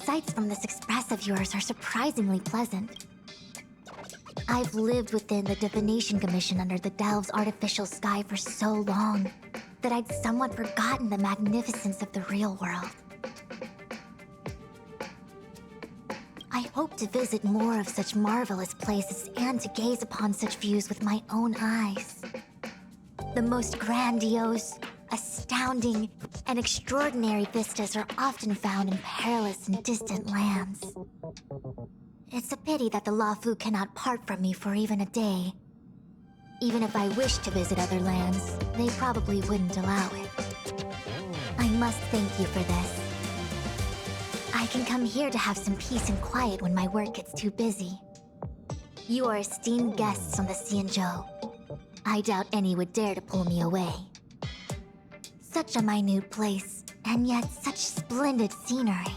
sights from this express of yours are surprisingly pleasant. I've lived within the Divination Commission under the Delve's artificial sky for so long that I'd somewhat forgotten the magnificence of the real world. I hope to visit more of such marvelous places and to gaze upon such views with my own eyes. The most grandiose, astounding, and extraordinary vistas are often found in perilous and distant lands. It's a pity that the Luofu cannot part from me for even a day. Even if I wished to visit other lands, they probably wouldn't allow it. I must thank you for this. I can come here to have some peace and quiet when my work gets too busy. You are esteemed guests on the Xianzhou. I doubt any would dare to pull me away. Such a minute place, and yet such splendid scenery.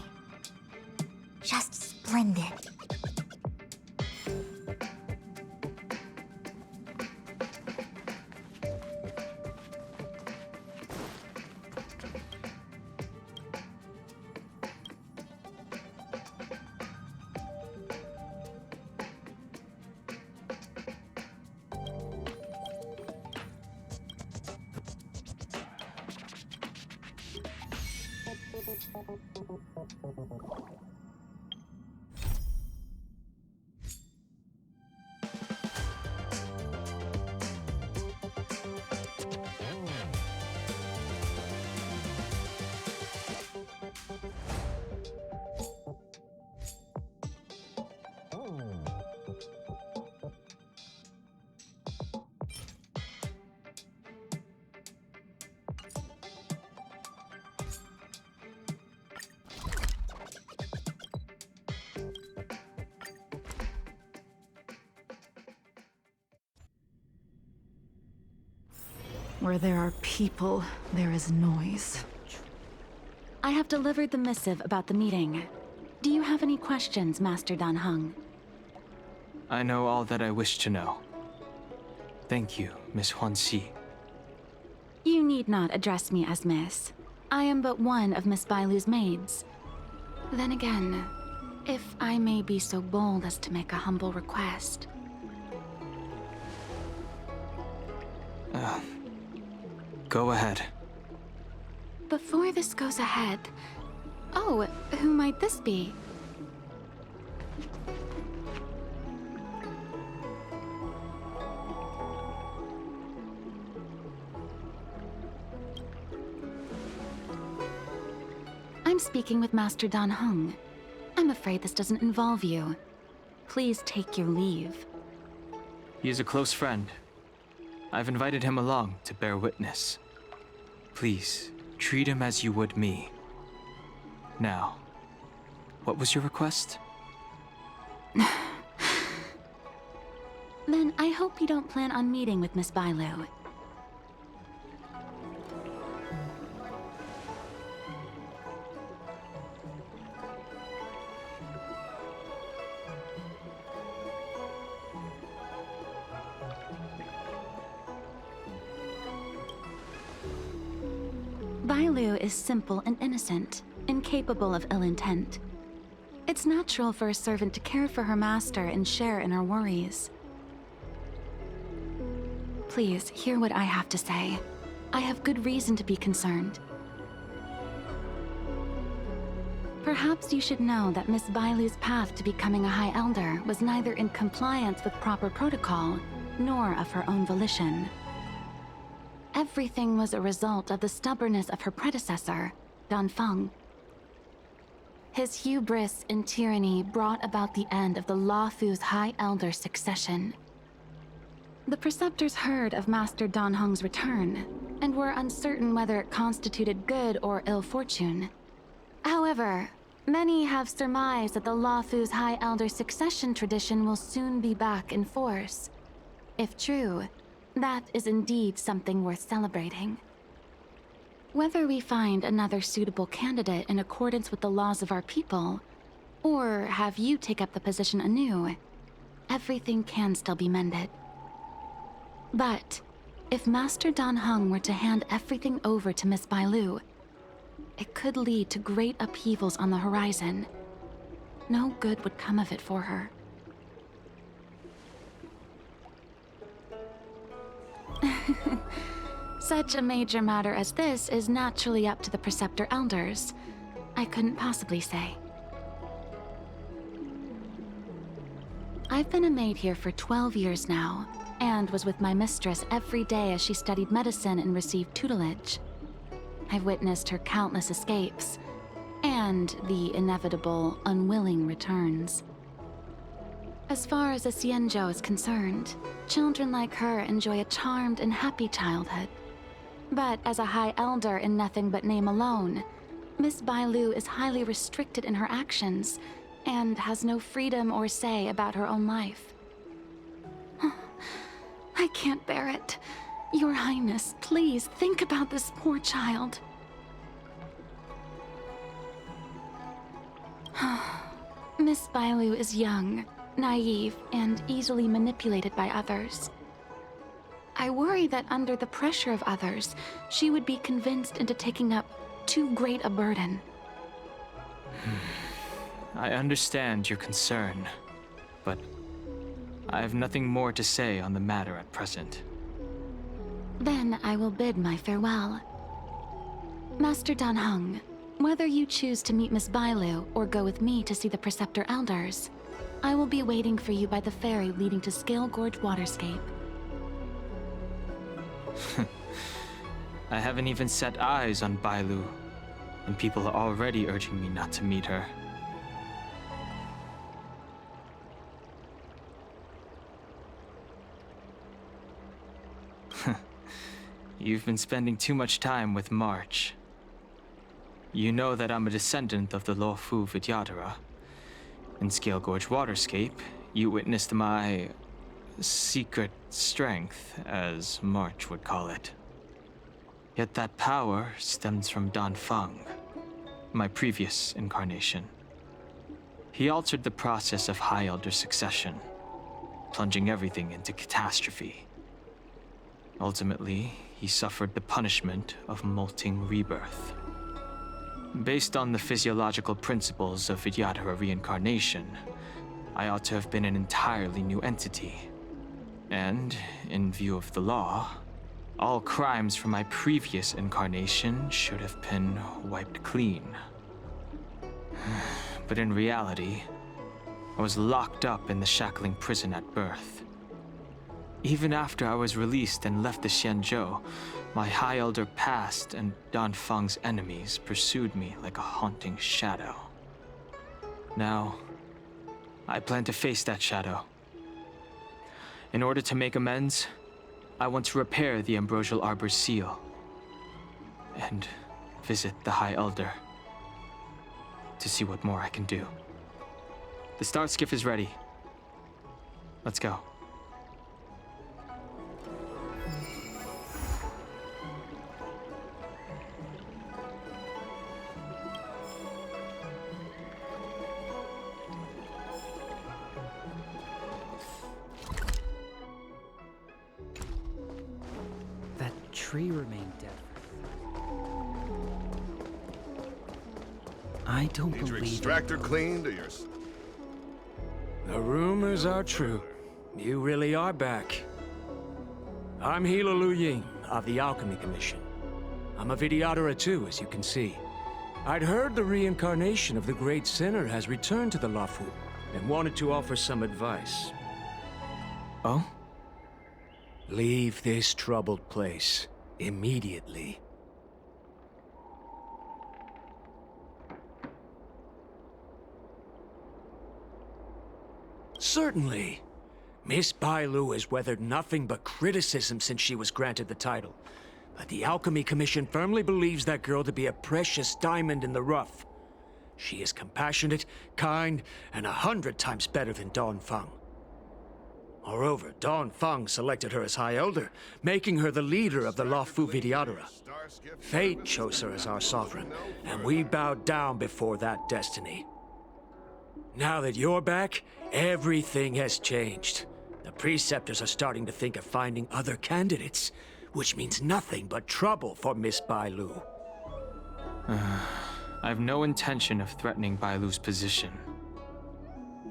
Just splendid. Where there are people, there is noise. I have delivered the missive about the meeting. Do you have any questions, Master Dan Heng? I know all that I wish to know. Thank you, Miss Huanxi. You need not address me as Miss. I am but one of Miss Bailu's maids. Then again, if I may be so bold as to make a humble request. Go ahead. Before this goes ahead... Oh, who might this be? I'm speaking with Master Dan Heng. I'm afraid this doesn't involve you. Please take your leave. He is a close friend. I've invited him along to bear witness. Please, treat him as you would me. Now, what was your request? Then I hope you don't plan on meeting with Miss Bailu. Bailu is simple and innocent, incapable of ill intent. It's natural for a servant to care for her master and share in her worries. Please, hear what I have to say. I have good reason to be concerned. Perhaps you should know that Miss Bailu's path to becoming a High Elder was neither in compliance with proper protocol, nor of her own volition. Everything was a result of the stubbornness of her predecessor, Dan Feng. His hubris and tyranny brought about the end of the Luofu's High Elder succession. The Preceptors heard of Master Dan Heng's return, and were uncertain whether it constituted good or ill fortune. However, many have surmised that the Luofu's High Elder succession tradition will soon be back in force. If true, that is indeed something worth celebrating. Whether we find another suitable candidate in accordance with the laws of our people, or have you take up the position anew, everything can still be mended. But if Master Dan Heng were to hand everything over to Miss Bailu, it could lead to great upheavals on the horizon, no good would come of it for her. Such a major matter as this is naturally up to the Preceptor Elders. I couldn't possibly say. I've been a maid here for 12 years now, and was with my mistress every day as she studied medicine and received tutelage. I've witnessed her countless escapes, and the inevitable, unwilling returns. As far as a Xianzhou is concerned, children like her enjoy a charmed and happy childhood. But as a High Elder in nothing but name alone, Miss Bailu is highly restricted in her actions, and has no freedom or say about her own life. I can't bear it. Your Highness, please think about this poor child. Miss Bailu is young, naive, and easily manipulated by others. I worry that under the pressure of others, she would be convinced into taking up too great a burden. I understand your concern, but I have nothing more to say on the matter at present. Then I will bid my farewell. Master Dan Heng, whether you choose to meet Miss Bailu or go with me to see the Preceptor Elders, I will be waiting for you by the ferry leading to Scale Gorge Waterscape. I haven't even set eyes on Bailu, and people are already urging me not to meet her. You've been spending too much time with March. You know that I'm a descendant of the Luofu Vidyadhara. In Scale Gorge Waterscape, you witnessed my secret strength, as March would call it. Yet that power stems from Dan Feng, my previous incarnation. He altered the process of High Elder succession, plunging everything into catastrophe. Ultimately, he suffered the punishment of molting rebirth. Based on the physiological principles of Vidyadhara reincarnation, I ought to have been an entirely new entity. And, in view of the law, all crimes from my previous incarnation should have been wiped clean. But in reality, I was locked up in the shackling prison at birth. Even after I was released and left the Xianzhou, my High Elder past and Dan Feng's enemies pursued me like a haunting shadow. Now, I plan to face that shadow. In order to make amends, I want to repair the Ambrosial Arbor's seal and visit the High Elder to see what more I can do. The Star Skiff is ready. Let's go. Tree remained dead. I don't Need your believe extractor it. cleaned or your... The rumors are true. You really are back. I'm Hila Lu Ying of the Alchemy Commission. I'm a Vidyadhara too, as you can see. I'd heard the reincarnation of the Great Sinner has returned to the Luofu and wanted to offer some advice. Oh? Leave this troubled place. Immediately. Certainly. Miss Bailu has weathered nothing but criticism since she was granted the title. But the Alchemy Commission firmly believes that girl to be a precious diamond in the rough. She is compassionate, kind, and 100 times better than Dan Feng. Moreover, Dan Feng selected her as High Elder, making her the leader of the Luofu Vidyadhara. Fate chose her as our sovereign, and we bowed down before that destiny. Now that you're back, everything has changed. The Preceptors are starting to think of finding other candidates, which means nothing but trouble for Miss Bailu. I have no intention of threatening Bailu's position.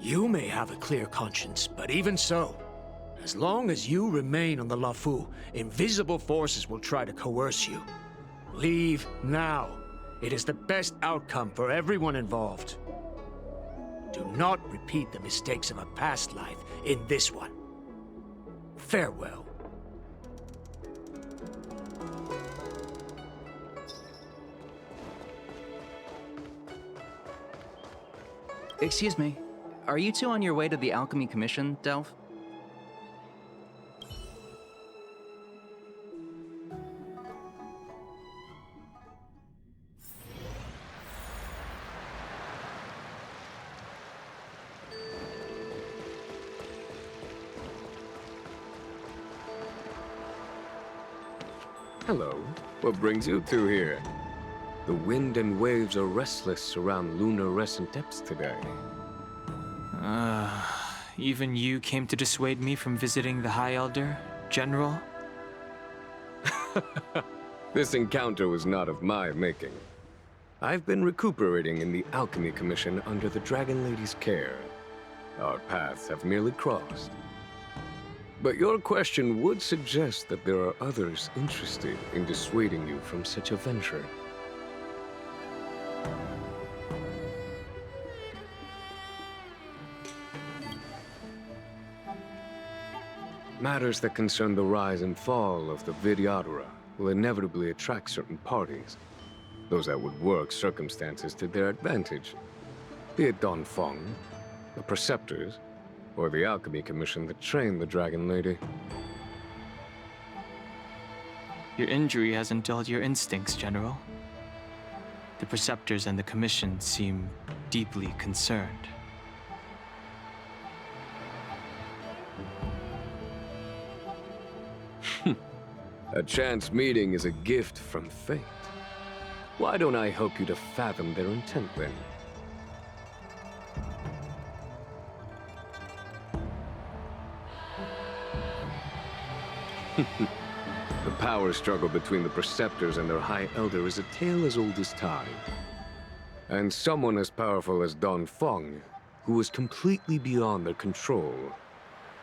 You may have a clear conscience, but even so, as long as you remain on the Lafu, invisible forces will try to coerce you. Leave now. It is the best outcome for everyone involved. Do not repeat the mistakes of a past life in this one. Farewell. Excuse me. Are you two on your way to the Alchemy Commission, Delph? Hello. What brings you two here? The wind and waves are restless around lunar-rescent depths today. Even you came to dissuade me from visiting the High Elder, General? This encounter was not of my making. I've been recuperating in the Alchemy Commission under the Dragon Lady's care. Our paths have merely crossed. But your question would suggest that there are others interested in dissuading you from such a venture. Matters that concern the rise and fall of the Vidyadhara will inevitably attract certain parties. Those that would work circumstances to their advantage. Be it Don Feng, the Preceptors, or the Alchemy Commission that trained the Dragon Lady. Your injury hasn't dulled your instincts, General. The Preceptors and the Commission seem deeply concerned. A chance meeting is a gift from fate. Why don't I help you to fathom their intent, then? The power struggle between the Preceptors and their High Elder is a tale as old as time. And someone as powerful as Don Feng, who was completely beyond their control,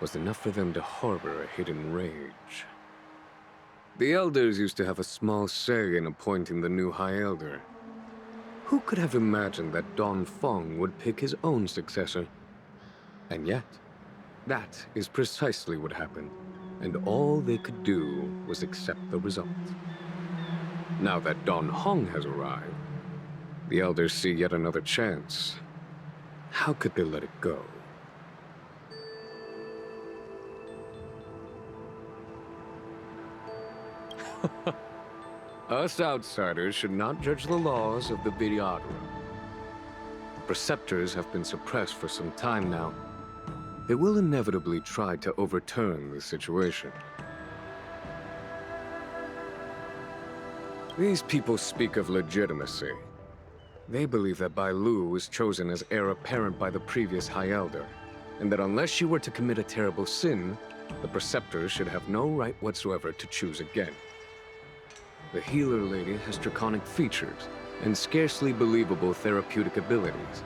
was enough for them to harbor a hidden rage. The Elders used to have a small say in appointing the new High Elder. Who could have imagined that Don Feng would pick his own successor? And yet, that is precisely what happened, and all they could do was accept the result. Now that Don Hong has arrived, the Elders see yet another chance. How could they let it go? Us outsiders should not judge the laws of the Vidyadhara. The Preceptors have been suppressed for some time now. They will inevitably try to overturn the situation. These people speak of legitimacy. They believe that Bai Lu was chosen as heir apparent by the previous High Elder, and that unless she were to commit a terrible sin, the Preceptors should have no right whatsoever to choose again. The Healer Lady has draconic features and scarcely believable therapeutic abilities.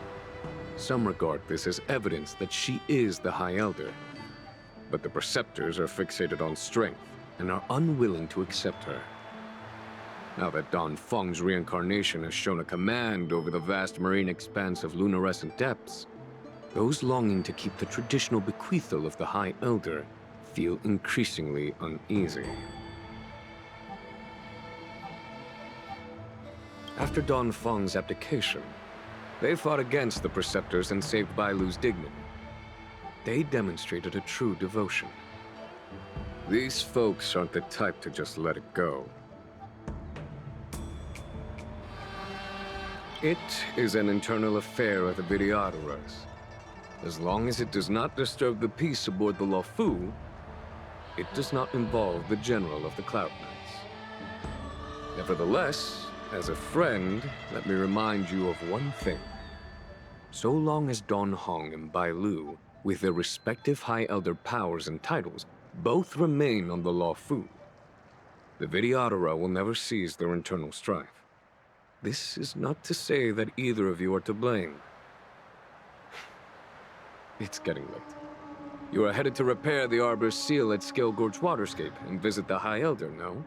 Some regard this as evidence that she is the High Elder, but the Preceptors are fixated on strength and are unwilling to accept her. Now that Don Feng's reincarnation has shown a command over the vast marine expanse of lunarescent depths, those longing to keep the traditional bequeathal of the High Elder feel increasingly uneasy. After Don Feng's abdication, they fought against the Preceptors and saved Bai Lu's dignity. They demonstrated a true devotion. These folks aren't the type to just let it go. It is an internal affair of the Vidyadharas. As long as it does not disturb the peace aboard the Lafu, it does not involve the General of the Cloud Knights. Nevertheless, as a friend, let me remind you of one thing. So long as Don Hong and Bai Lu, with their respective High Elder powers and titles, both remain on the Lafu, the Vidyadhara will never cease their internal strife. This is not to say that either of you are to blame. It's getting late. You are headed to repair the Arbor's seal at Scale Gorge Waterscape and visit the High Elder, no?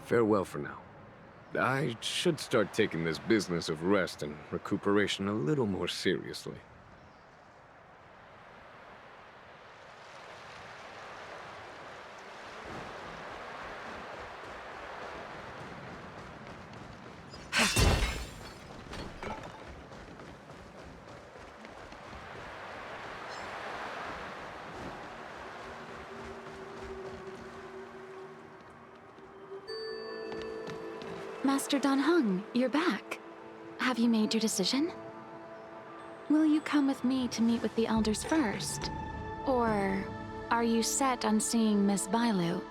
Farewell for now. I should start taking this business of rest and recuperation a little more seriously. Master Dan Heng, you're back. Have you made your decision? Will you come with me to meet with the elders first? Or are you set on seeing Miss Bailu?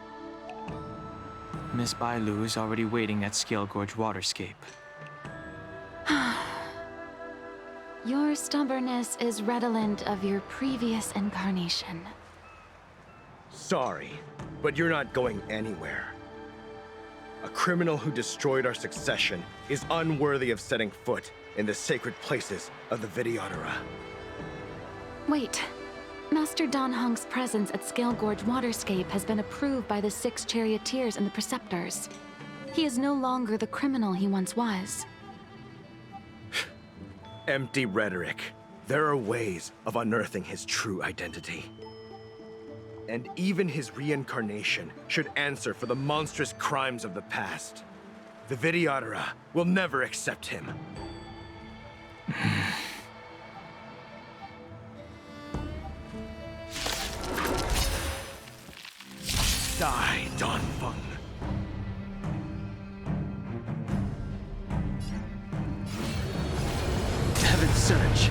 Miss Bailu is already waiting at Scale Gorge Waterscape. Your stubbornness is redolent of your previous incarnation. Sorry, but you're not going anywhere. A criminal who destroyed our succession is unworthy of setting foot in the sacred places of the Vidyadhara. Wait. Master Dan Heng's presence at Scale Gorge Waterscape has been approved by the 6 charioteers and the preceptors. He is no longer the criminal he once was. Empty rhetoric. There are ways of unearthing his true identity. And even his reincarnation should answer for the monstrous crimes of the past. The Vidyadhara will never accept him. Die, Danfeng. Heaven Surge.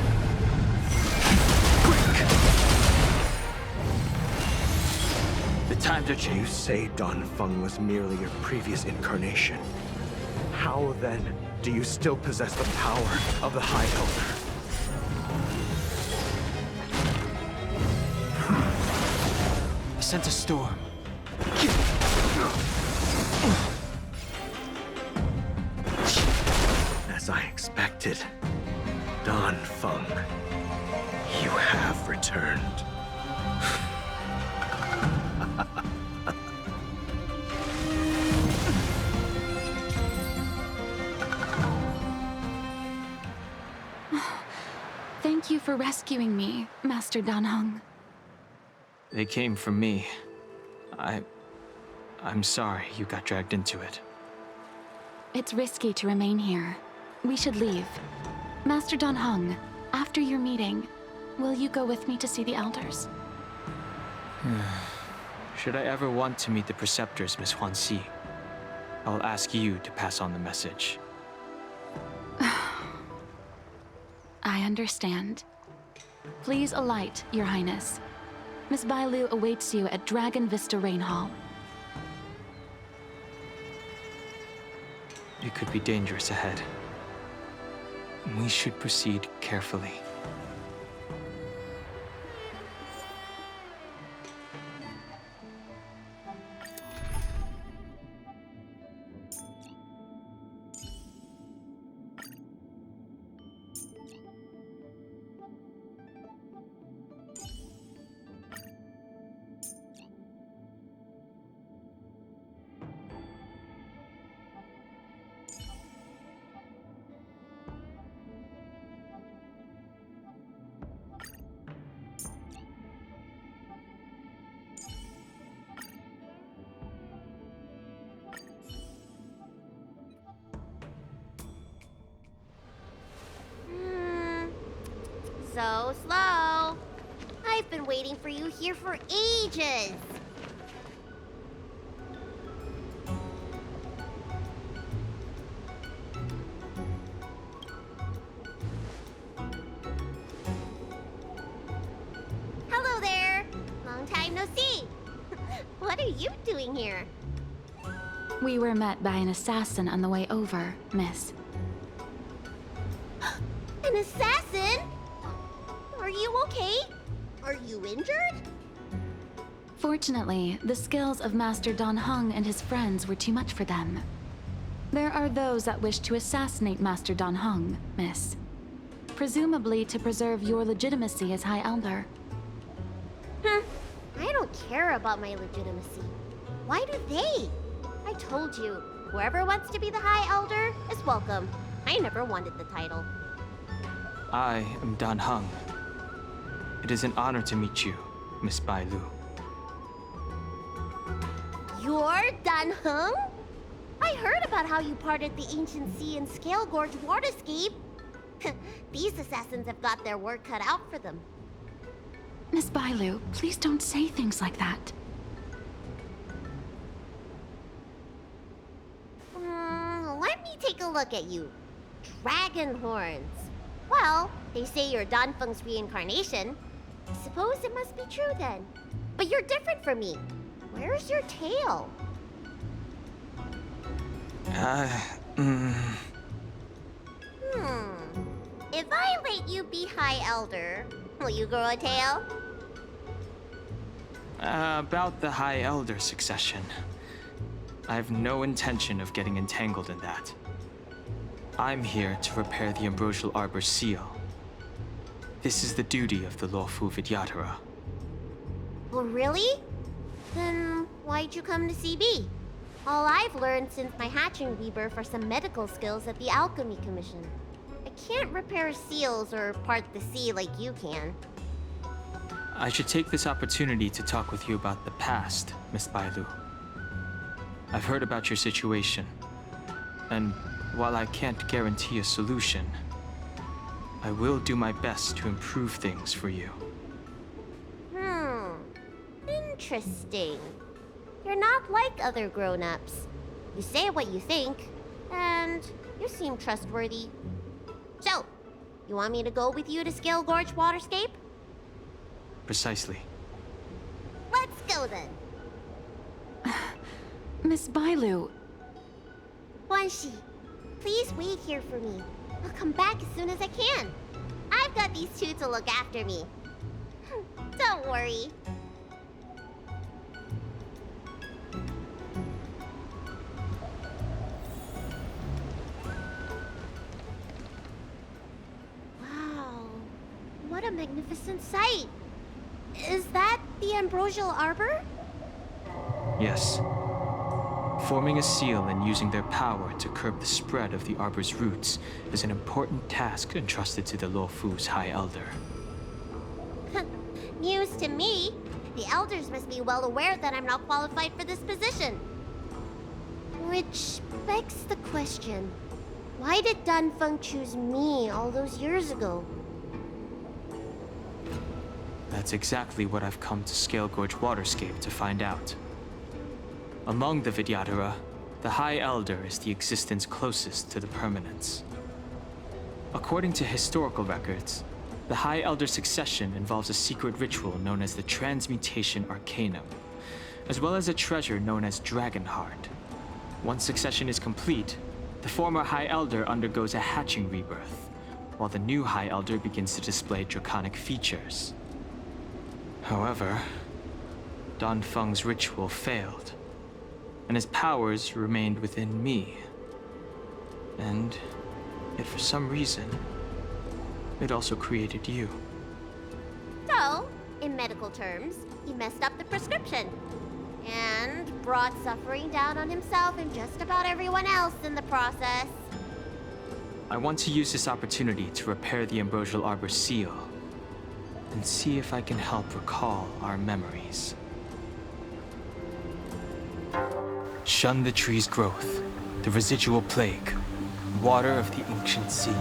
The time to You change. say Danfeng was merely your previous incarnation. How then do you still possess the power of the High Elder? I sent a storm. As I expected, Danfeng, you have returned. Thank you for rescuing me, Master Dan Heng. They came for me. I'm sorry you got dragged into it. It's risky to remain here. We should leave. Master Dan Heng, after your meeting, will you go with me to see the elders? Should I ever want to meet the preceptors, Miss Huanxi, I'll ask you to pass on the message. I understand. Please alight, Your Highness. Miss Bailu awaits you at Dragon Vista Rain Hall. It could be dangerous ahead. We should proceed carefully. So slow. I've been waiting for you here for ages. Hello there. Long time no see. What are you doing here? We were met by an assassin on the way over, Miss. An assassin? Are you okay? Are you injured? Fortunately, the skills of Master Dan Heng and his friends were too much for them. There are those that wish to assassinate Master Dan Heng, Miss. presumably to preserve your legitimacy as High Elder. I don't care about my legitimacy. Why do they? I told you, whoever wants to be the High Elder is welcome. I never wanted the title. I am Dan Heng. It is an honor to meet you, Miss Bai Lu. You're Dan Heng? I heard about how you parted the ancient sea and Scale Gorge waterscape. These assassins have got their work cut out for them. Miss Bai Lu, please don't say things like that. Let me take a look at you. Dragon horns. Well, they say you're Dan Feng's reincarnation. I suppose it must be true then. But you're different from me. Where's your tail? If I let you be High Elder, will you grow a tail? About the High Elder succession. I have no intention of getting entangled in that. I'm here to repair the Ambrosial Arbor's seal. This is the duty of the Lawfu Vidyadhara. Oh, really? Then why'd you come to CB? All I've learned since my hatching rebirth are some medical skills at the Alchemy Commission. I can't repair seals or part the sea like you can. I should take this opportunity to talk with you about the past, Miss Bai Lu. I've heard about your situation, and while I can't guarantee a solution, I will do my best to improve things for you. Interesting. You're not like other grown-ups. You say what you think, and you seem trustworthy. So, you want me to go with you to Scale Gorge Waterscape? Precisely. Let's go then. Miss Bai Lu. Wanshi, please wait here for me. I'll come back as soon as I can. I've got these two to look after me. Don't worry. Wow, what a magnificent sight. Is that the Ambrosial Arbor? Yes. Forming a seal and using their power to curb the spread of the Arbor's roots is an important task entrusted to the Lawfu's High Elder. News to me. The Elders must be well aware that I'm not qualified for this position. Which begs the question, why did Dan Feng choose me all those years ago? That's exactly what I've come to Scale Gorge Waterscape to find out. Among the Vidyadhara, the High Elder is the existence closest to the permanence. According to historical records, the High Elder succession involves a secret ritual known as the Transmutation Arcanum, as well as a treasure known as Dragonheart. Once succession is complete, the former High Elder undergoes a hatching rebirth, while the new High Elder begins to display draconic features. However, Dan Feng's ritual failed, and his powers remained within me. And yet for some reason, it also created you. So, in medical terms, he messed up the prescription. And brought suffering down on himself and just about everyone else in the process. I want to use this opportunity to repair the Ambrosial Arbor's seal, and see if I can help recall our memories. Shun the tree's growth, the residual plague, water of the ancient sea.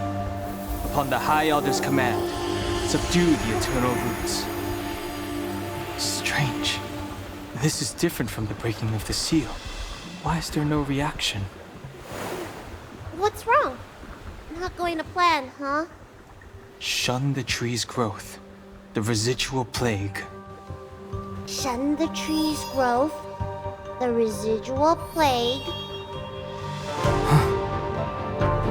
Upon the High Elder's command, subdue the eternal roots. Strange. This is different from the breaking of the seal. Why is there no reaction? What's wrong? Not going to plan, huh? Shun the tree's growth, the residual plague. Shun the tree's growth, the residual plague.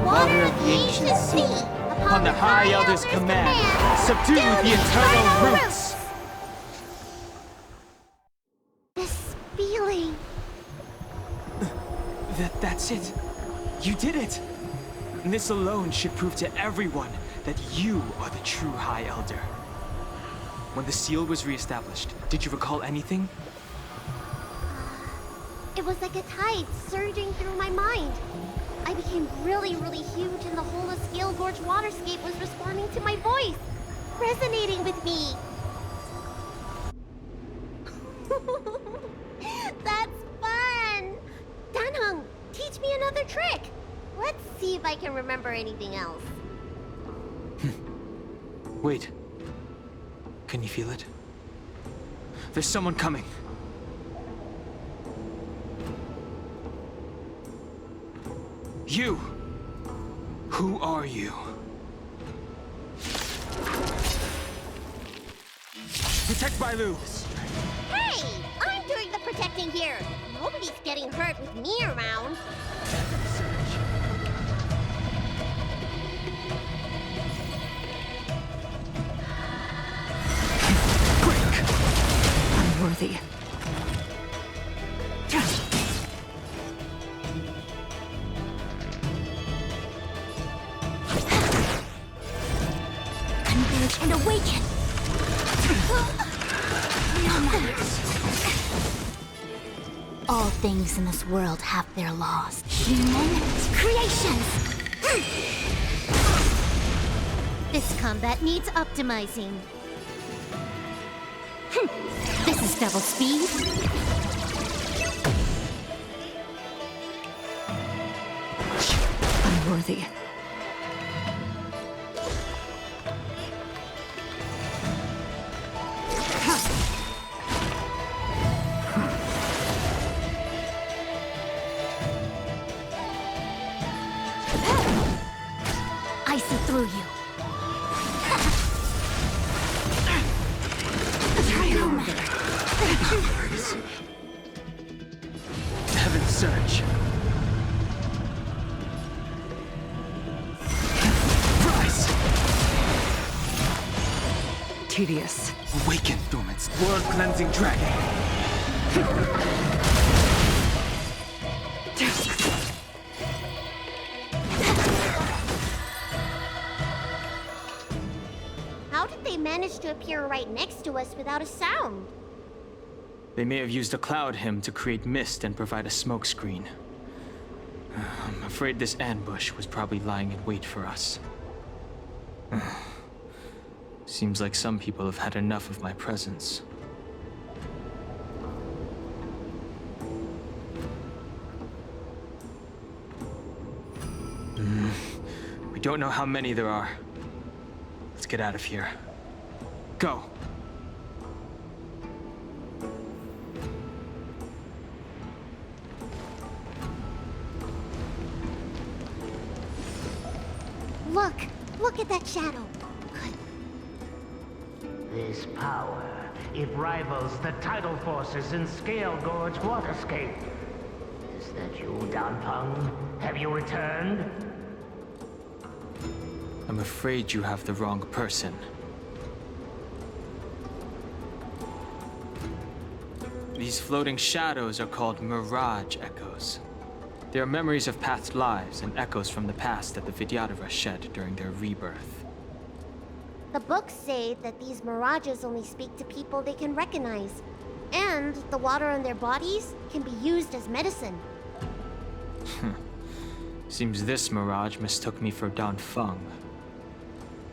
Water of the ancient sea, upon the High Elder's command, subdue the eternal roots! This feeling. That's it. You did it. And this alone should prove to everyone that you are the true High Elder. When the seal was reestablished, did you recall anything? It was like a tide surging through my mind. I became really huge, and the whole of Scale Gorge waterscape was responding to my voice, resonating with me. That's fun! Danheng, teach me another trick. Let's see if I can remember anything else. Wait. Can you feel it? There's someone coming. You! Who are you? Protect Bailu! Hey! I'm doing the protecting here. Nobody's getting hurt with me around. Unworthy. Converge and awaken! No matters. All things in this world have their laws. Human creations! This combat needs optimizing. This is double speed. Unworthy. I see through you. Heaven Surge. Rise! Tedious. Awaken, Dormant's world-cleansing dragon. How did they manage to appear right next to us without a sound? They may have used a cloud hymn to create mist and provide a smokescreen. I'm afraid this ambush was probably lying in wait for us. Seems like some people have had enough of my presence. We don't know how many there are. Let's get out of here. Go! Look at that shadow. This power, it rivals the tidal forces in Scale Gorge waterscape. Is that you, Danfeng? Have you returned? I'm afraid you have the wrong person. These floating shadows are called Mirage Echoes. They are memories of past lives and echoes from the past that the Vidyadhara shed during their rebirth. The books say that these mirages only speak to people they can recognize. And the water on their bodies can be used as medicine. Seems this mirage mistook me for Danfeng.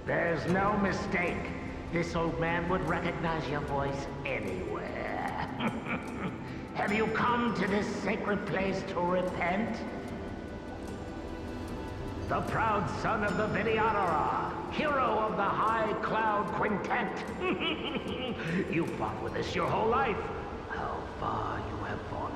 There's no mistake. This old man would recognize your voice anywhere. Have you come to this sacred place to repent? The proud son of the Vidyadhara, hero of the High Cloud Quintet. You fought with us your whole life. How far you have fallen.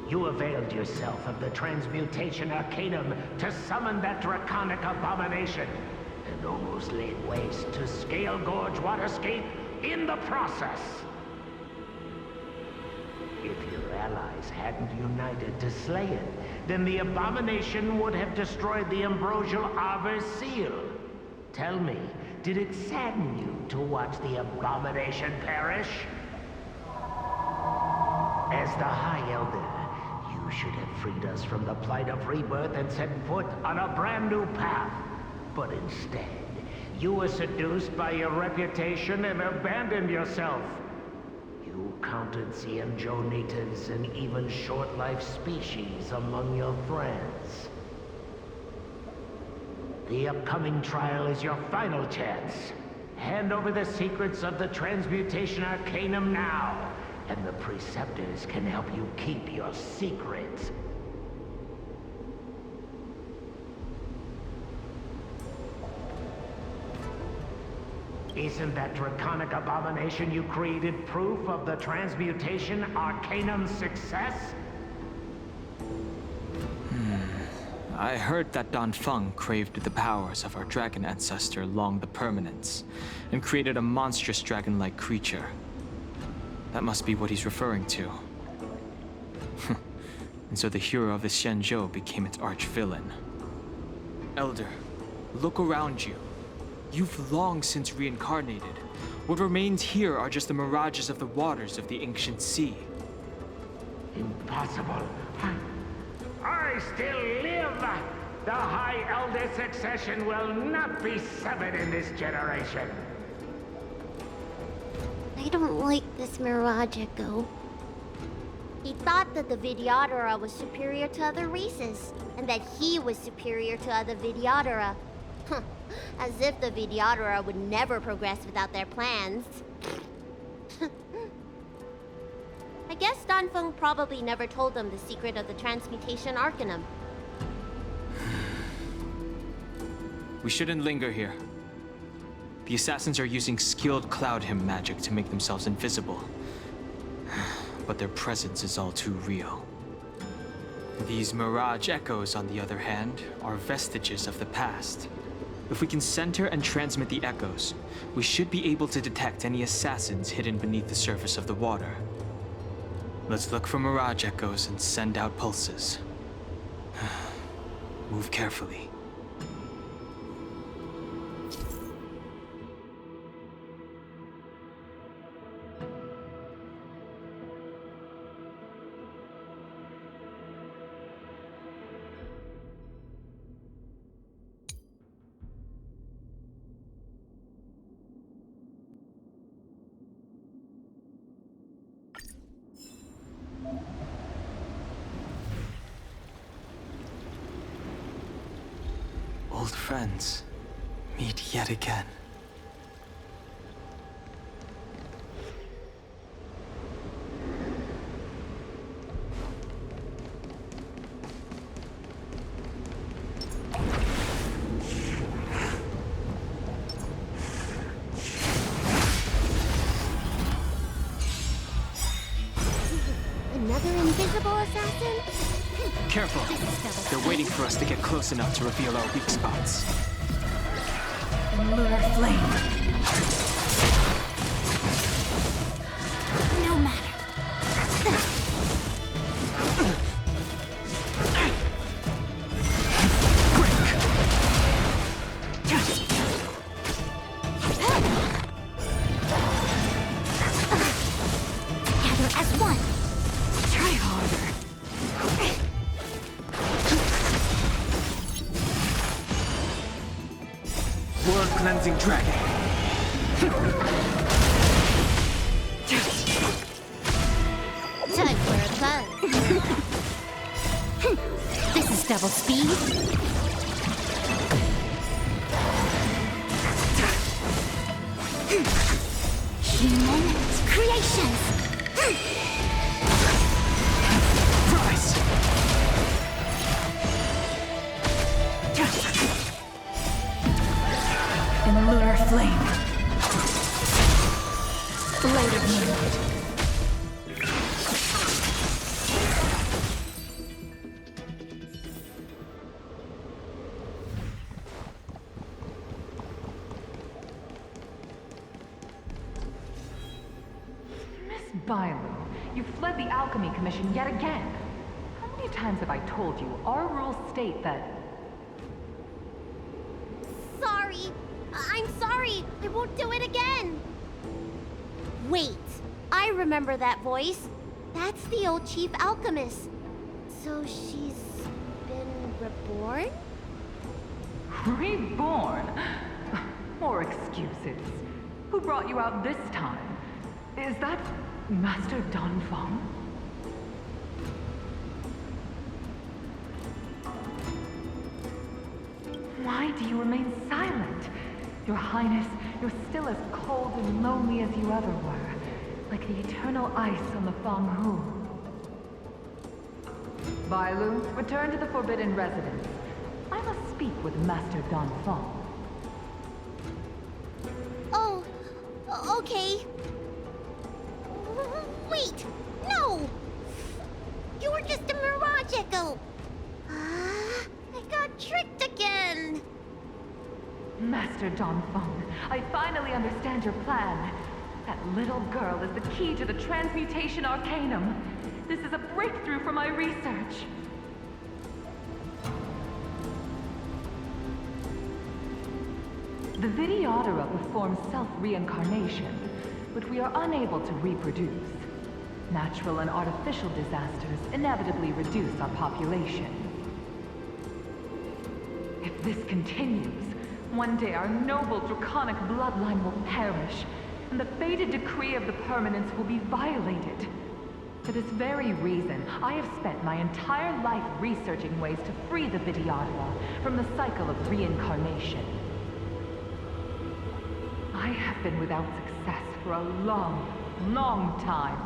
You availed yourself of the Transmutation Arcanum to summon that draconic abomination, and almost laid waste to Scale Gorge waterscape in the process. If your allies hadn't united to slay it, then the abomination would have destroyed the ambrosial Arbor's seal. Tell me, did it sadden you to watch the abomination perish? As the High Elder, you You should have freed us from the plight of rebirth and set foot on a brand new path. But instead, you were seduced by your reputation and abandoned yourself. You counted Xianzhou natives and even short-life species among your friends. The upcoming trial is your final chance. Hand over the secrets of the Transmutation Arcanum now, and the Preceptors can help you keep your secrets. Isn't that draconic abomination you created proof of the Transmutation Arcanum's success? I heard that Danfeng craved the powers of our dragon ancestor Long the Permanence, and created a monstrous dragon-like creature. That must be what he's referring to. And so the hero of the Xianzhou became its arch-villain. Elder, look around you. You've long since reincarnated. What remains here are just the mirages of the waters of the ancient sea. Impossible. I still live! The High Elder succession will not be severed in this generation. I don't like this Mirage Echo. He thought that the Vidyadhara was superior to other races, and that he was superior to other Vidyadhara. As if the Vidyadhara would never progress without their plans. I guess Danfeng probably never told them the secret of the Transmutation Arcanum. We shouldn't linger here. The assassins are using skilled cloud hymn magic to make themselves invisible. But their presence is all too real. These Mirage Echoes, on the other hand, are vestiges of the past. If we can center and transmit the echoes, we should be able to detect any assassins hidden beneath the surface of the water. Let's look for Mirage Echoes and send out pulses. Move carefully. Old friends, meet yet again. Another invisible assassin? Careful! They're waiting for us to get close enough to reveal our weak spots. Lunar flame. No matter. Together as one. Try harder. World-cleansing dragon. Time for a buzz. This is double speed. Human creations. Rise! In lunar flame. Blade of moonlight. Miss Bailu, you fled the Alchemy Commission yet again. How many times have I told you our rules state that... Sorry. I'm sorry. I won't do it again. Wait. I remember that voice. That's the old chief alchemist. So she's been reborn? Reborn? More excuses. Who brought you out this time? Is that Master Donfeng? Why do you remain silent? Your Highness, you're still as cold and lonely as you ever were, like the eternal ice on the Fanghu. Bailu, return to the Forbidden Residence. I must speak with Master Donfeng. Oh, okay. Wait, no! You're just a mirage echo. I got tricked again. Master Donfeng, I finally understand your plan. That little girl is the key to the Transmutation Arcanum. This is a breakthrough for my research. The Videodara performs self-reincarnation, but we are unable to reproduce. Natural and artificial disasters inevitably reduce our population. If this continues, one day our noble draconic bloodline will perish, and the fated decree of the permanence will be violated. For this very reason, I have spent my entire life researching ways to free the Videodara from the cycle of reincarnation. I have been without success for a long, long time,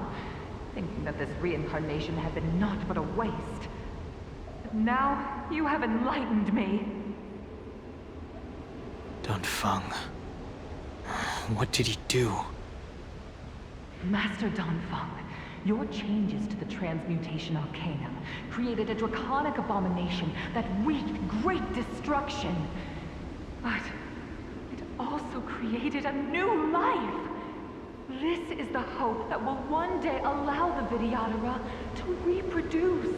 thinking that this reincarnation had been naught but a waste. But now, you have enlightened me. Donfeng. What did he do? Master Donfeng, your changes to the Transmutation Arcanum created a draconic abomination that wreaked great destruction. But it also created a new life. This is the hope that will one day allow the Videodara to reproduce.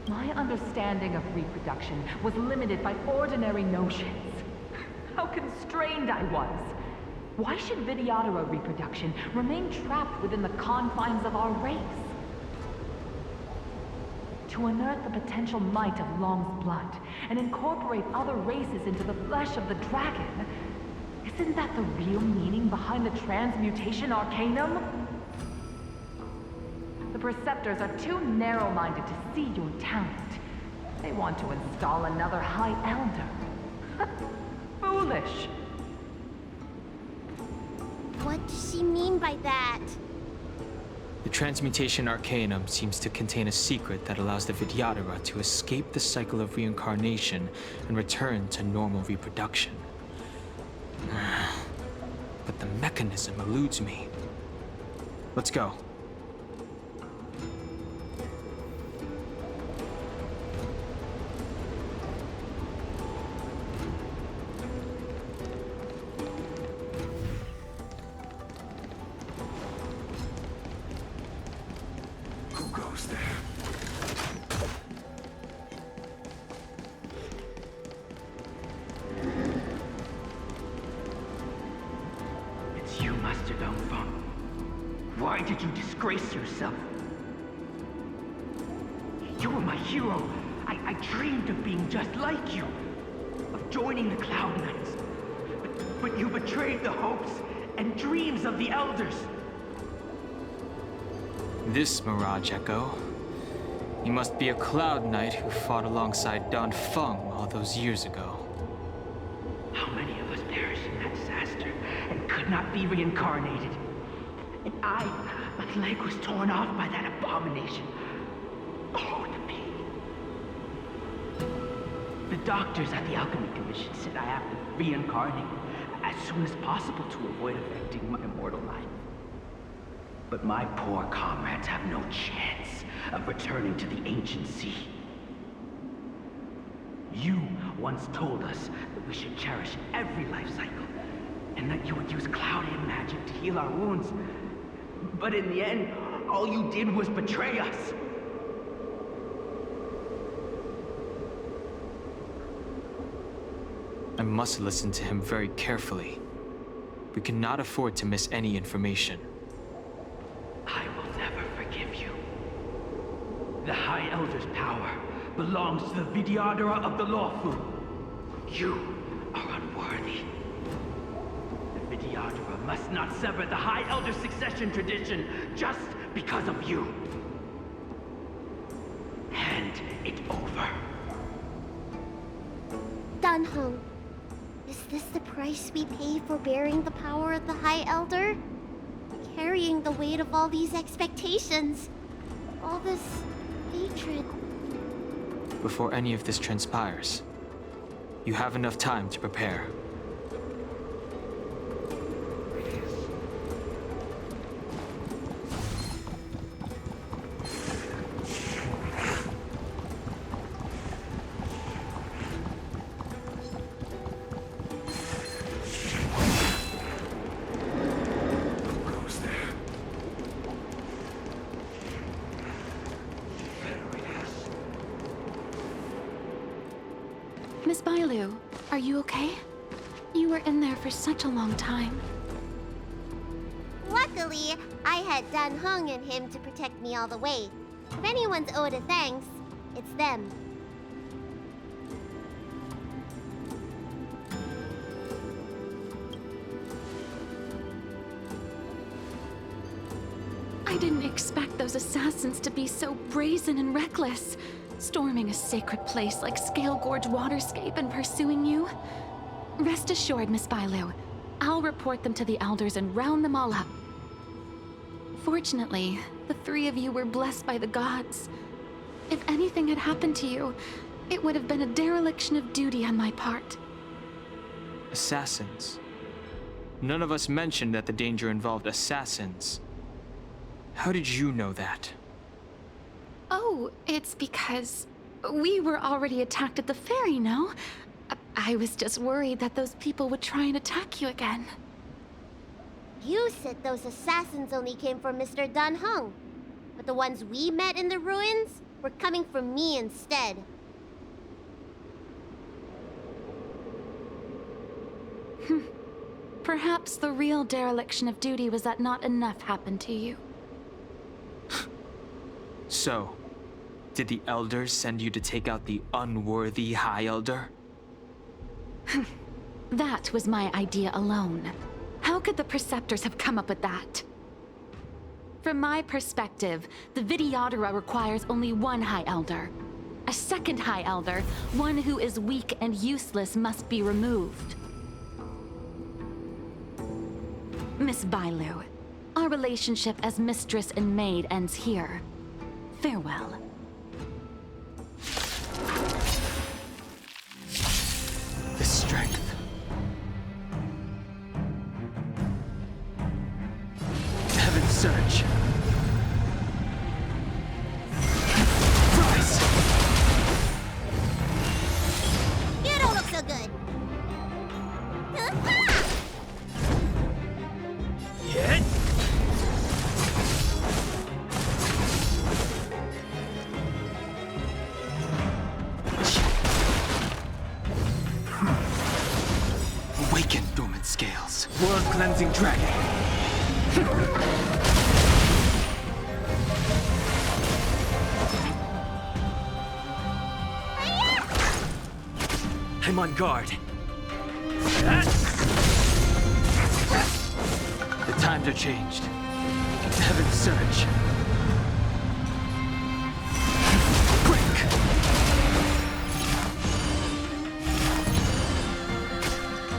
My understanding of reproduction was limited by ordinary notions. How constrained I was. Why should Videodara reproduction remain trapped within the confines of our race? To unearth the potential might of Long's blood and incorporate other races into the flesh of the dragon, isn't that the real meaning behind the Transmutation Arcanum? The Preceptors are too narrow-minded to see your talent. They want to install another High Elder. Foolish! What does she mean by that? The Transmutation Arcanum seems to contain a secret that allows the Videodara to escape the cycle of reincarnation and return to normal reproduction. But the mechanism eludes me. Let's go. Why did you disgrace yourself? You were my hero. I dreamed of being just like you, of joining the Cloud Knights. But you betrayed the hopes and dreams of the Elders. This Mirage Echo. He must be a Cloud Knight who fought alongside Donfeng all those years ago. How many of us perished in that disaster and could not be reincarnated? And my leg was torn off by that abomination. Oh, the pain. The doctors at the Alchemy Commission said I have to reincarnate as soon as possible to avoid affecting my immortal life. But my poor comrades have no chance of returning to the ancient sea. You once told us that we should cherish every life cycle, and that you would use cloud-hand magic to heal our wounds. But in the end, all you did was betray us. I must listen to him very carefully. We cannot afford to miss any information. I will never forgive you. The High Elder's power belongs to the Vidyadhara of the Lawfu. You are unworthy. The Vidyadhara must not sever the High Elder succession tradition just because of you. Hand it over. Dunhung, is this the price we pay for bearing the power of the High Elder? Carrying the weight of all these expectations. All this hatred. Before any of this transpires, you have enough time to prepare. Miss Bailu, are you okay? You were in there for such a long time. Luckily, I had Dunhung and him to protect me all the way. If anyone's owed a thanks, it's them. I didn't expect those assassins to be so brazen and reckless, storming a sacred place like Scale Gorge Waterscape and pursuing you. Rest assured, Miss Bailu, I'll report them to the elders and round them all up. Fortunately, the three of you were blessed by the gods. If anything had happened to you, it would have been a dereliction of duty on my part. Assassins? None of us mentioned that the danger involved assassins. How did you know that? Oh, it's because we were already attacked at the ferry, no? I was just worried that those people would try and attack you again. You said those assassins only came from Mr. Dunhung, but the ones we met in the ruins were coming from me instead. Perhaps the real dereliction of duty was that not enough happened to you. So, did the elders send you to take out the unworthy High Elder? That was my idea alone. How could the Preceptors have come up with that? From my perspective, the Vidyadhara requires only one High Elder. A second High Elder, one who is weak and useless, must be removed. Miss Bailu, our relationship as mistress and maid ends here. Farewell. The strength. Heaven's surge. Rise! You don't look so good. Hit! Awaken, dormant scales. World-cleansing dragon. I'm on guard. The times are changed. Heaven's surge. Break!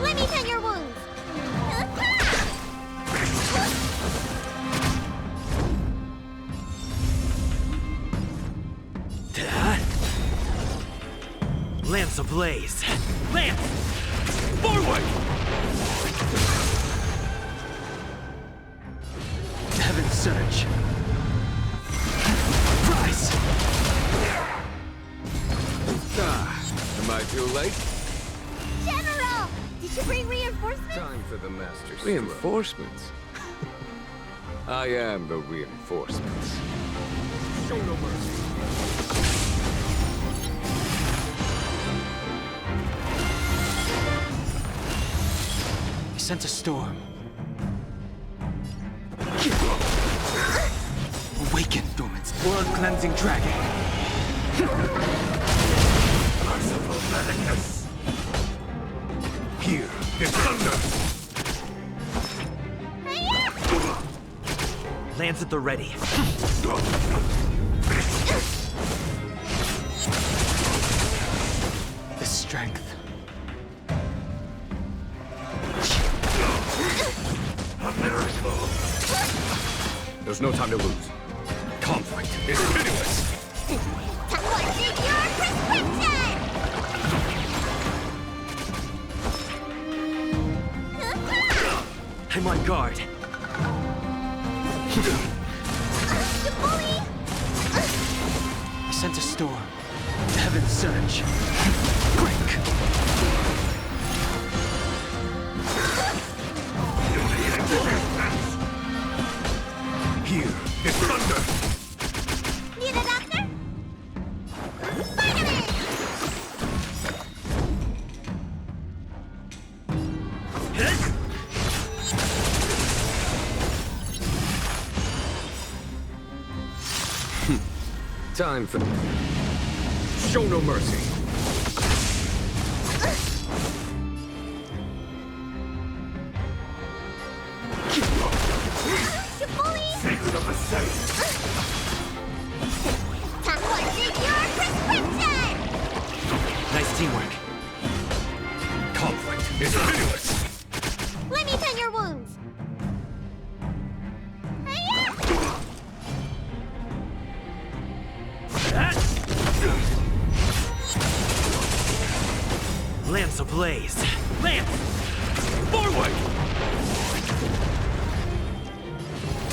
Let me tend your wounds. Lance ablaze! Lance! Forward! Heaven's surge. Rise! Am I too late? General! Did you bring reinforcements? Time for the master's reinforcements? I am the reinforcements. Show no mercy. He sent a storm. Awaken, Dormant's blood-cleansing dragon. Merciful Medicus. Here is thunder. Lance at the ready. The strength. A miracle. There's no time to lose. Conflict is pitiless. What's in your prescription? I'm on guard. You bully! I sent a storm. Heaven's surge. Break! Here is thunder. Need a doctor? Finally! Time for... Show no mercy. You bully! Secret of the saint. What's in your prescription? Nice teamwork. Conflict is pitiless. Let me tend your wounds. Lance ablaze. Lance! Forward!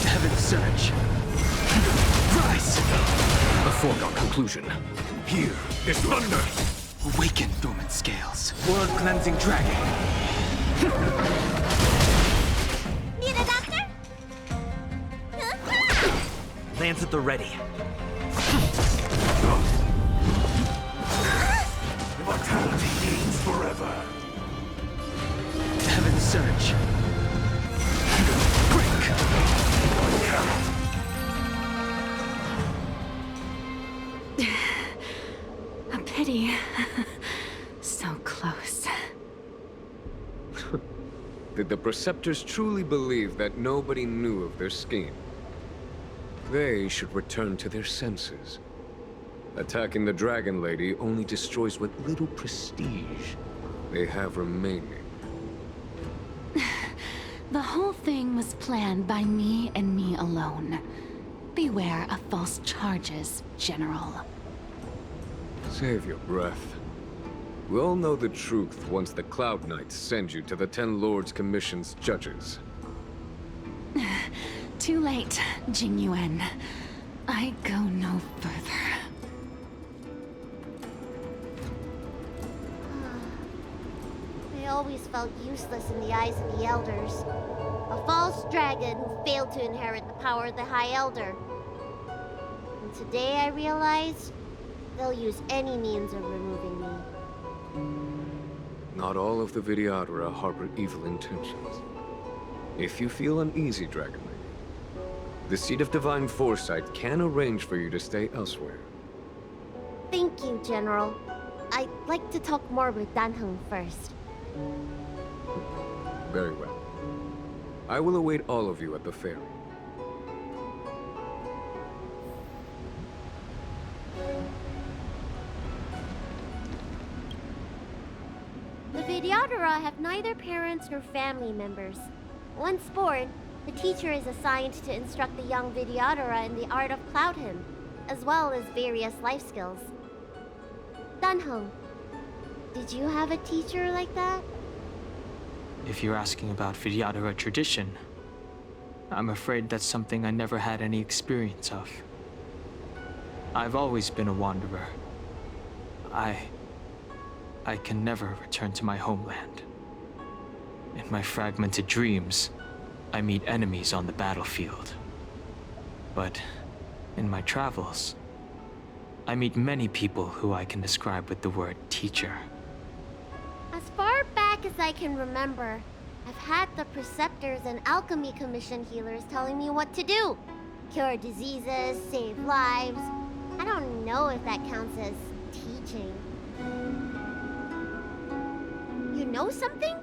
Heaven's surge. Rise! A foregone conclusion. Here is thunder. Awaken, dormant scales. Blood-cleansing dragon. Need a doctor? Lance at the ready. Immortality reigns forever. Heaven's surge. Break! A pity. So close. Did the Preceptors truly believe that nobody knew of their scheme? They should return to their senses. Attacking the Dragon Lady only destroys what little prestige they have remaining. The whole thing was planned by me and me alone. Beware of false charges, General. Save your breath. We'll know the truth once the Cloud Knights send you to the Ten Lords Commission's judges. Too late, Jing Yuan. I go no further. I always felt useless in the eyes of the Elders. A false dragon who failed to inherit the power of the High Elder. And today I realized they'll use any means of removing me. Not all of the Vidyadhara harbor evil intentions. If you feel uneasy, Dragon Lady, the Seat of Divine Foresight can arrange for you to stay elsewhere. Thank you, General. I'd like to talk more with Danheng first. Very well. I will await all of you at the ferry. The Vidyadhara have neither parents nor family members. Once born, the teacher is assigned to instruct the young Vidyadhara in the art of Cloud Hymn, as well as various life skills. Danheng, did you have a teacher like that? If you're asking about Vidyadhara tradition, I'm afraid that's something I never had any experience of. I've always been a wanderer. I can never return to my homeland. In my fragmented dreams, I meet enemies on the battlefield. But in my travels, I meet many people who I can describe with the word teacher. As far back as I can remember, I've had the Preceptors and Alchemy Commission healers telling me what to do. Cure diseases, save lives. I don't know if that counts as teaching. You know something?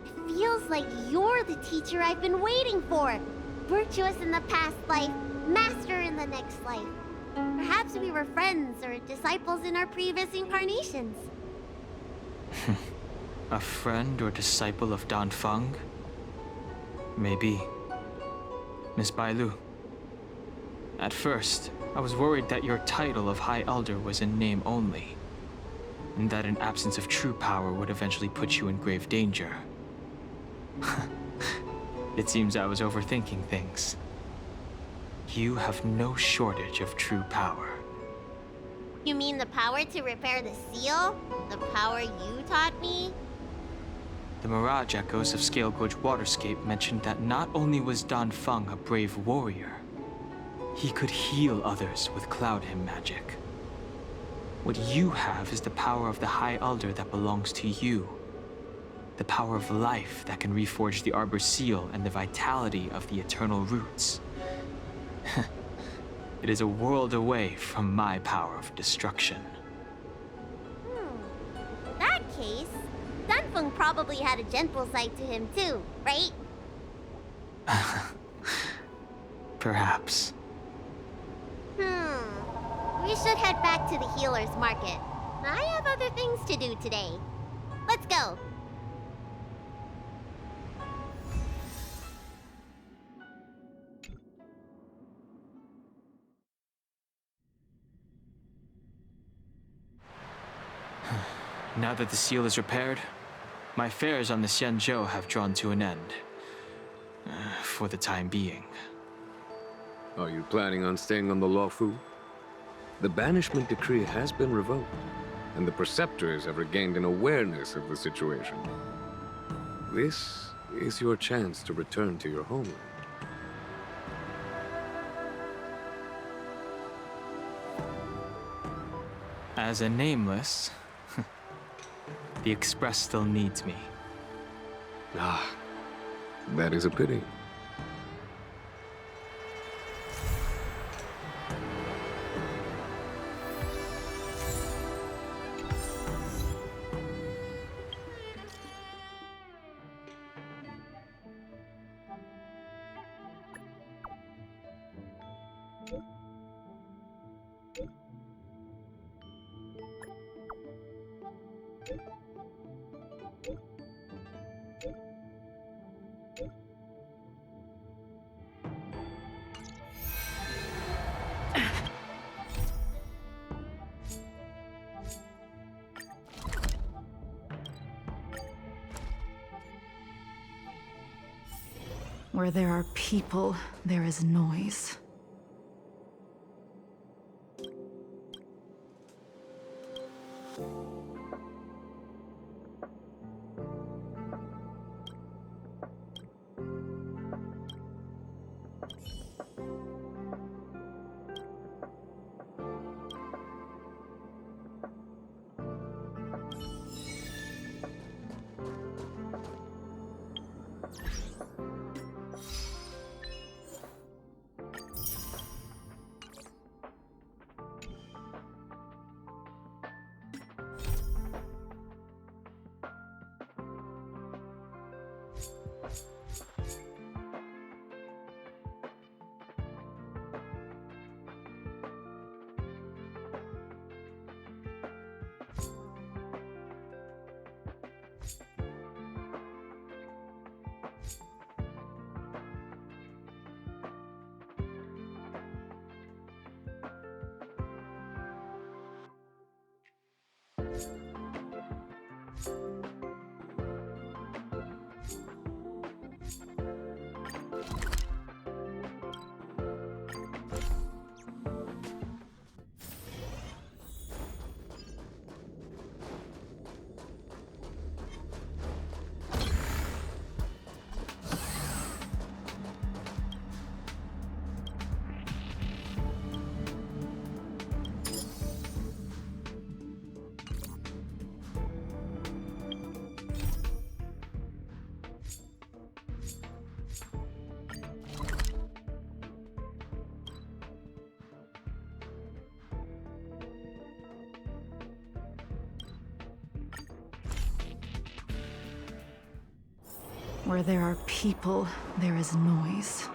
It feels like you're the teacher I've been waiting for. Virtuous in the past life, master in the next life. Perhaps we were friends or disciples in our previous incarnations. A friend or disciple of Dan Feng? Maybe. Miss Bailu. At first, I was worried that your title of High Elder was in name only, and that an absence of true power would eventually put you in grave danger. It seems I was overthinking things. You have no shortage of true power. You mean the power to repair the seal? The power you taught me? The Mirage Echoes of Scale Gorge Waterscape mentioned that not only was Dan Feng a brave warrior, he could heal others with Cloud Hymn magic. What you have is the power of the High Elder that belongs to you. The power of life that can reforge the Arbor Seal and the vitality of the Eternal Roots. It is a world away from my power of destruction. In that case, Danfeng probably had a gentle side to him too, right? Perhaps. We should head back to the healer's market. I have other things to do today. Let's go. Now that the seal is repaired, my affairs on the Xianzhou have drawn to an end. For the time being. Are you planning on staying on the Luofu? The banishment decree has been revoked, and the Preceptors have regained an awareness of the situation. This is your chance to return to your homeland. As a nameless, the Express still needs me. Ah, that is a pity. Where there are people, there is noise. Where there are people, there is noise.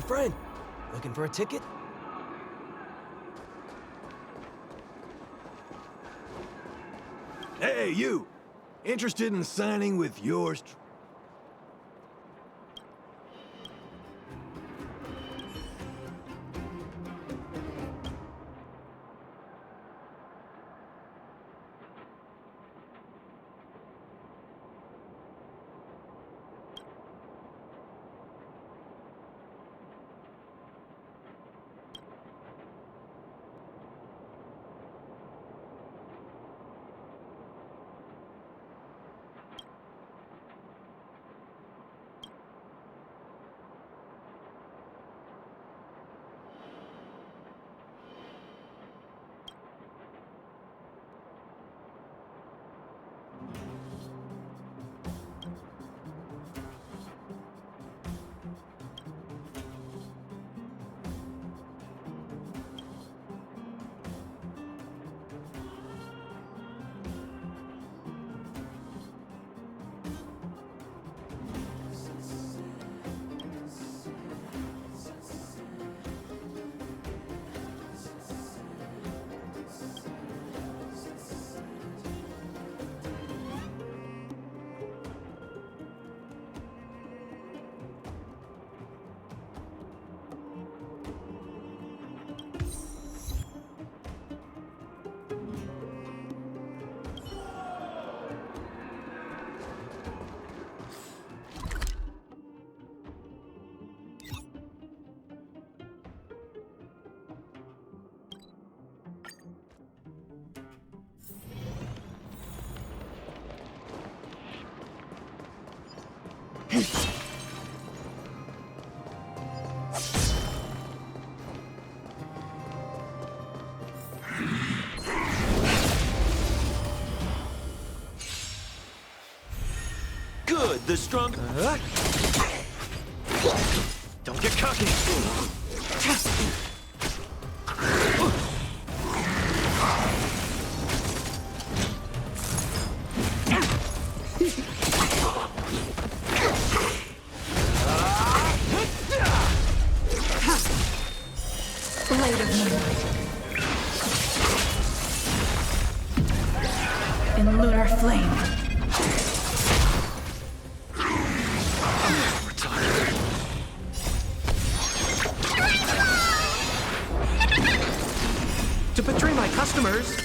friend. Looking for a ticket? Hey, you! Interested in signing with yours Good, the strong... Don't get cocky! Blade of moonlight. In lunar flame. To betray my customers,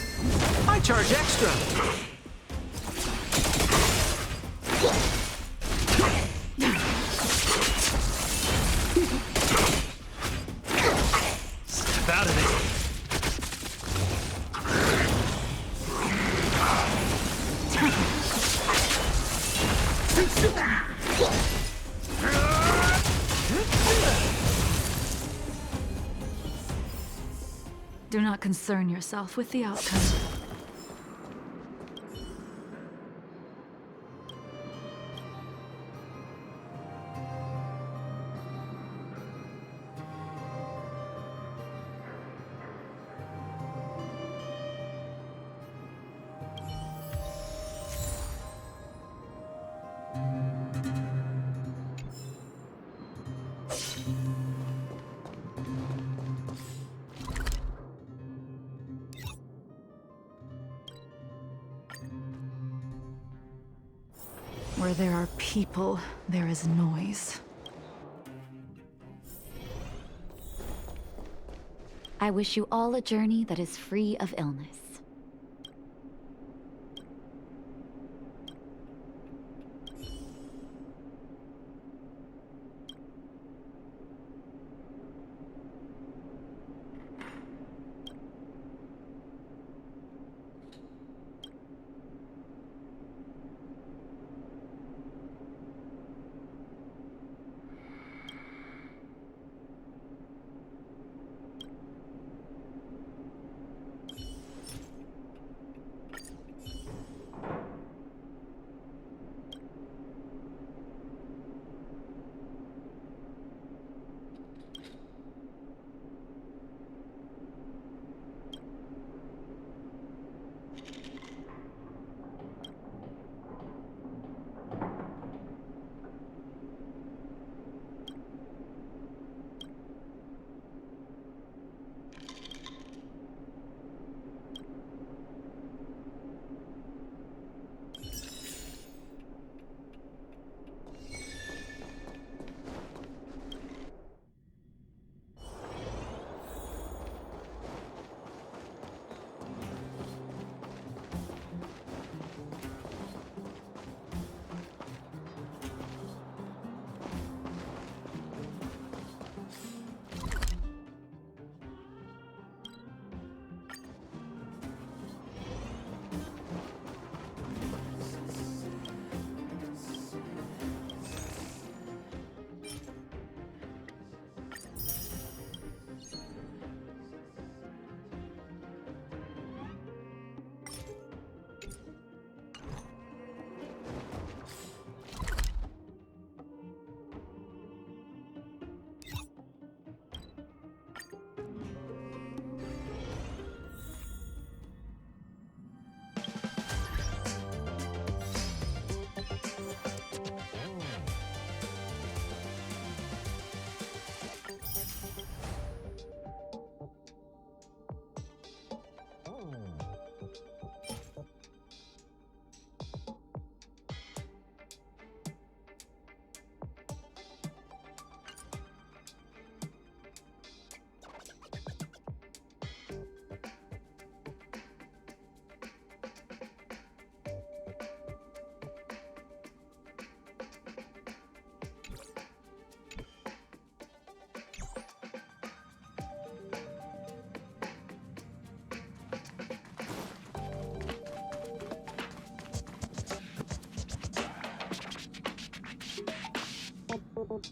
I charge extra. Step out of it. Do not concern yourself with the outcome. Where there are people, there is noise. I wish you all a journey that is free of illness. Thank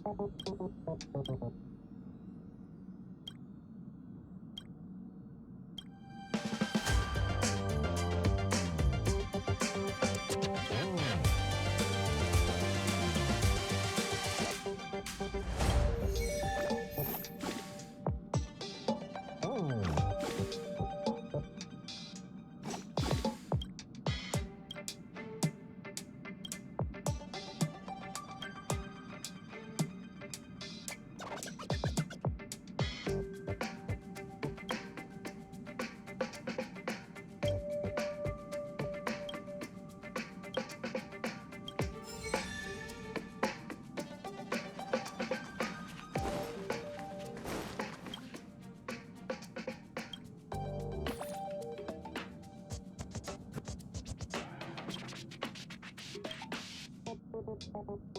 you.